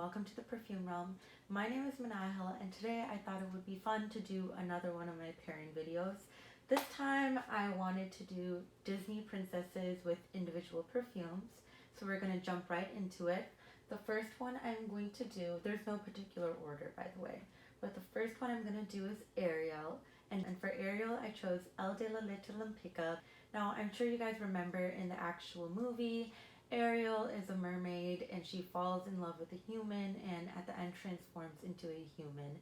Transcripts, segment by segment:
Welcome to the Perfume Realm. My name is Milan, and today I thought it would be fun to do another one of my pairing videos. This time I wanted to do Disney princesses with individual perfumes, so we're going to jump right into it. The first one I'm going to do, there's no particular order by the way, but the first one I'm going to do is Ariel, and for Ariel I chose Elle de la Little Olympica. Now I'm sure you guys remember in the actual movie, Ariel is a mermaid and she falls in love with a human and at the end transforms into a human.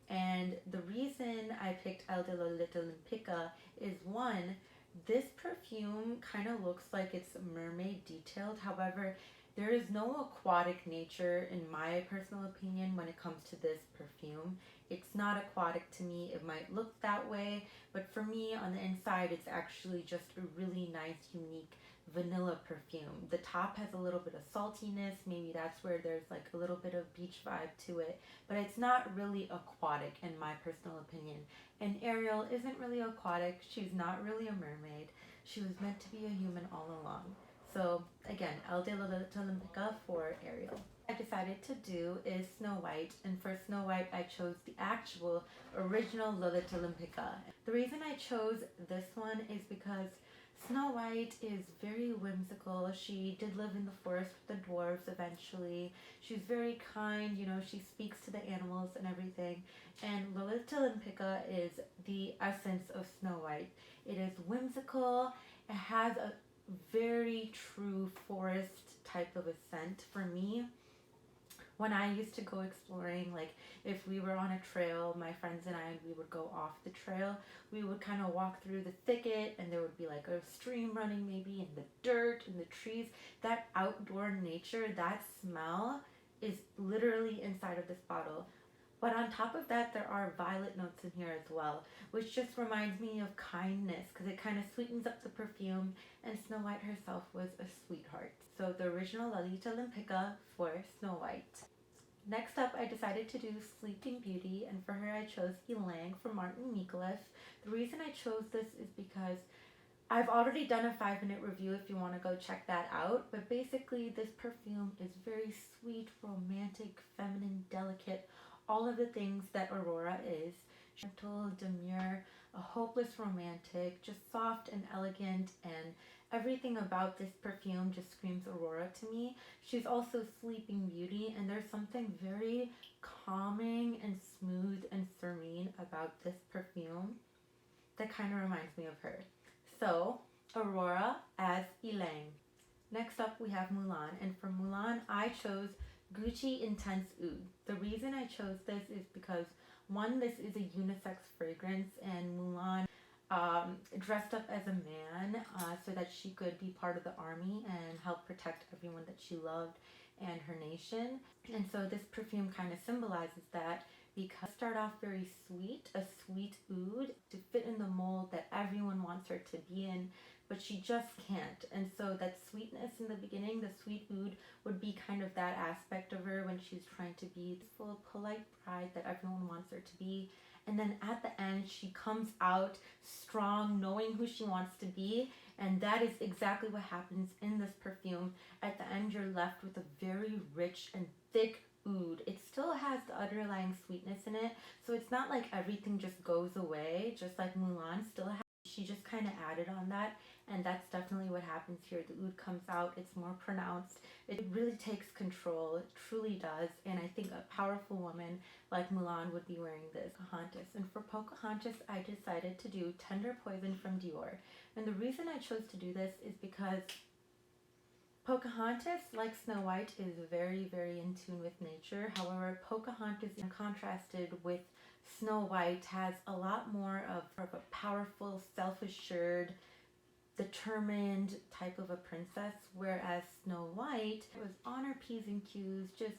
And the reason I picked Elle de la Little Olympica is one, this perfume kind of looks like it's mermaid detailed. However, there is no aquatic nature in my personal opinion when it comes to this perfume. It's not aquatic to me. It might look that way, but for me on the inside it's actually just a really nice, unique vanilla perfume. The top has a little bit of saltiness, maybe that's where there's like a little bit of beach vibe to it, but it's not really aquatic in my personal opinion. And Ariel isn't really aquatic, she's not really a mermaid, she was meant to be a human all along. So again, Elle de la Little Olympica for Ariel. I decided to do is Snow White, and for Snow White I chose the actual original Lolita Olympica. The reason I chose this one is because Snow White is very whimsical. She did live in the forest with the dwarves eventually. She's very kind, you know, she speaks to the animals and everything. And Lolita Olympica is the essence of Snow White. It is whimsical. It has a very true forest type of a scent for me. When I used to go exploring, like if we were on a trail, my friends and we would go off the trail, we would kind of walk through the thicket and there would be like a stream running maybe in the dirt and the trees. That outdoor nature, that smell is literally inside of this bottle. But on top of that, there are violet notes in here as well, which just reminds me of kindness because it kind of sweetens up the perfume, and Snow White herself was a sweetheart. So the original Lolita Olympica for Snow White. Next up, I decided to do Sleeping Beauty, and for her I chose Ylang from Martin Micallef. The reason I chose this is because I've already done a 5-minute review if you want to go check that out, but basically this perfume is very sweet, romantic, feminine, delicate, all of the things that Aurora is. Gentle, demure, a hopeless romantic, just soft and elegant, and everything about this perfume just screams Aurora to me. She's also Sleeping Beauty, and there's something very calming and smooth and serene about this perfume that kind of reminds me of her. So, Aurora as Ylang. Next up we have Milan, and for Milan I chose Gucci Intense Oud. The reason I chose this is because one, this is a unisex fragrance, and Milan dressed up as a man so that she could be part of the army and help protect everyone that she loved and her nation. And so this perfume kind of symbolizes that, because start off very sweet, a sweet oud to fit in the mold that everyone wants her to be in, but she just can't. And so that sweetness in the beginning, the sweet oud, would be kind of that aspect of her when she's trying to be the full polite bride that everyone wants her to be. And then at the end she comes out strong, knowing who she wants to be, and that is exactly what happens in this perfume. At the end you're left with a very rich and thick oud. It still has the underlying sweetness in it, so it's not like everything just goes away, just like Milan still has. She just kind of added on that, and that's definitely what happens here. The oud comes out, it's more pronounced, it really takes control, it truly does, and I think a powerful woman like Milan would be wearing this. Pocahontas. And for Pocahontas I decided to do Tender Poison from Dior, and the reason I chose to do this is because Pocahontas, like Snow White, is very, very in tune with nature. However, Pocahontas, in contrasted with Snow White, has a lot more of a powerful, self-assured, determined type of a princess, whereas Snow White was on her P's and Q's, just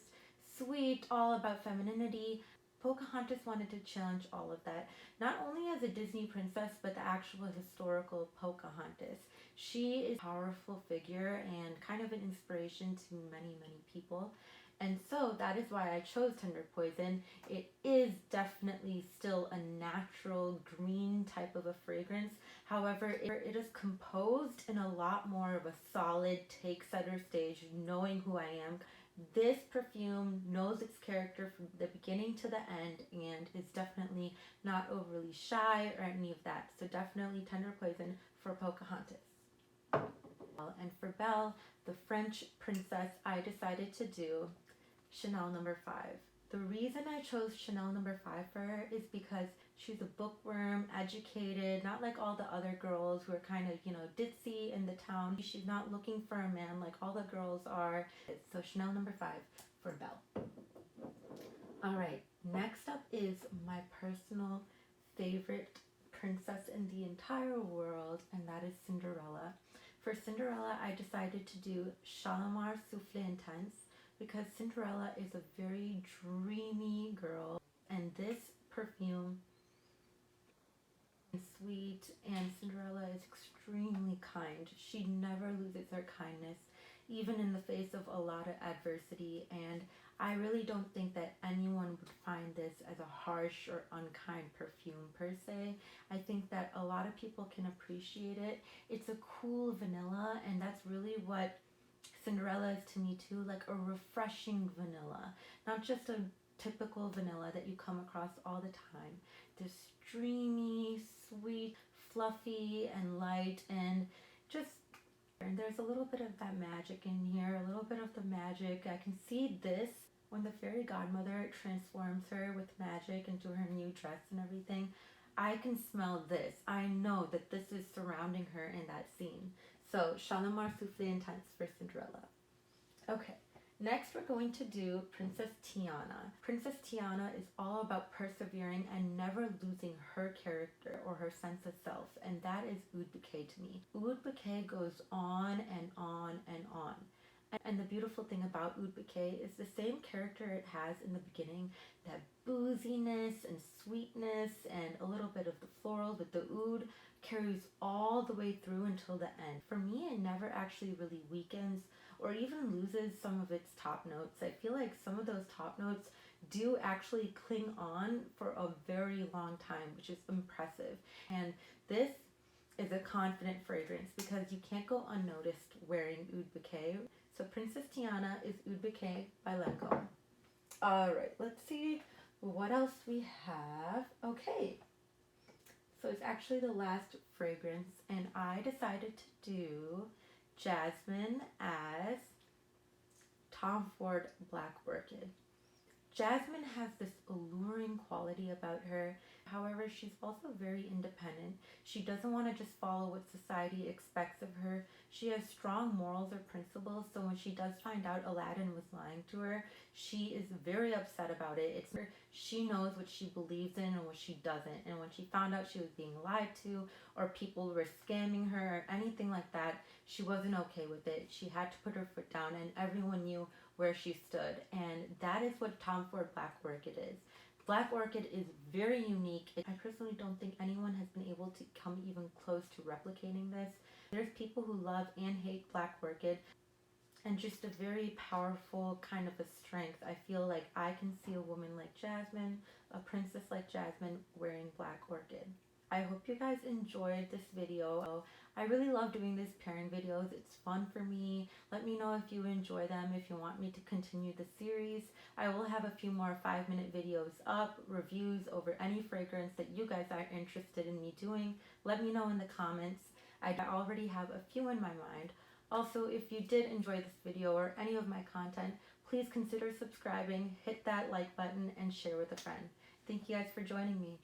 sweet, all about femininity. Pocahontas wanted to challenge all of that, not only as a Disney princess, but the actual historical Pocahontas. She is a powerful figure and kind of an inspiration to many, many people. And so that is why I chose Tender Poison. It is definitely still a natural green type of a fragrance. However, it is composed in a lot more of a solid take setter stage, knowing who I am. This perfume knows its character from the beginning to the end and is definitely not overly shy or any of that. So definitely tender poison for Pocahontas. And for Belle, the French princess, I decided to do Chanel number 5. The reason I chose Chanel number 5 for her is because she's a bookworm, educated, not like all the other girls who are kind of, ditzy in the town. She's not looking for a man like all the girls are. So Chanel number 5 for Belle. Alright, next up is my personal favorite princess in the entire world, and that is Cinderella. For Cinderella, I decided to do Shalimar Souffle Intense because Cinderella is a very dreamy girl, and this perfume is sweet, and Cinderella is extremely kind. She never loses her kindness, even in the face of a lot of adversity, and I really don't think that anyone would find this as a harsh or unkind perfume per se. I think that a lot of people can appreciate it. It's a cool vanilla, and that's really what Cinderella is to me too, like a refreshing vanilla, not just a typical vanilla that you come across all the time. This dreamy, sweet, fluffy, and light, and there's a little bit of that magic in here, a little bit of the magic. I can see this when the fairy godmother transforms her with magic into her new dress and everything. I can smell this. I know that this is surrounding her in that scene. So Shalimar Souffle Intense for Cinderella. Okay, next we're going to do Princess Tiana. Princess Tiana is all about persevering and never losing her character or her sense of self, and that is Oud Bouquet to me. Oud Bouquet goes on and on and on. And the beautiful thing about Oud Bouquet is the same character it has in the beginning, that booziness and sweetness and a little bit of the floral, but the oud carries all the way through until the end. For me, it never actually really weakens or even loses some of its top notes. I feel like some of those top notes do actually cling on for a very long time, which is impressive. And this is a confident fragrance because you can't go unnoticed wearing Oud Bouquet. So Princess Tiana is Oud Bouquet by Lancôme. Alright, let's see what else we have. Okay, so it's actually the last fragrance, and I decided to do Jasmine as Tom Ford Black Orchid. Jasmine has this alluring quality about her. However, she's also very independent. She doesn't want to just follow what society expects of her. She has strong morals or principles, so when she does find out Aladdin was lying to her, she is very upset about it. She knows what she believes in and what she doesn't. And when she found out she was being lied to, or people were scamming her, or anything like that, she wasn't okay with it. She had to put her foot down, and everyone knew where she stood, and that is what Tom Ford Black Orchid is. Black Orchid is very unique. I personally don't think anyone has been able to come even close to replicating this. There's people who love and hate Black Orchid, and just a very powerful kind of a strength. I feel like I can see a woman like Jasmine, a princess like Jasmine, wearing Black Orchid. I hope you guys enjoyed this video. I really love doing these pairing videos. It's fun for me. Let me know if you enjoy them, if you want me to continue the series. I will have a few more 5-minute videos up, reviews over any fragrance that you guys are interested in me doing. Let me know in the comments. I already have a few in my mind. Also, if you did enjoy this video or any of my content, please consider subscribing, hit that like button, and share with a friend. Thank you guys for joining me.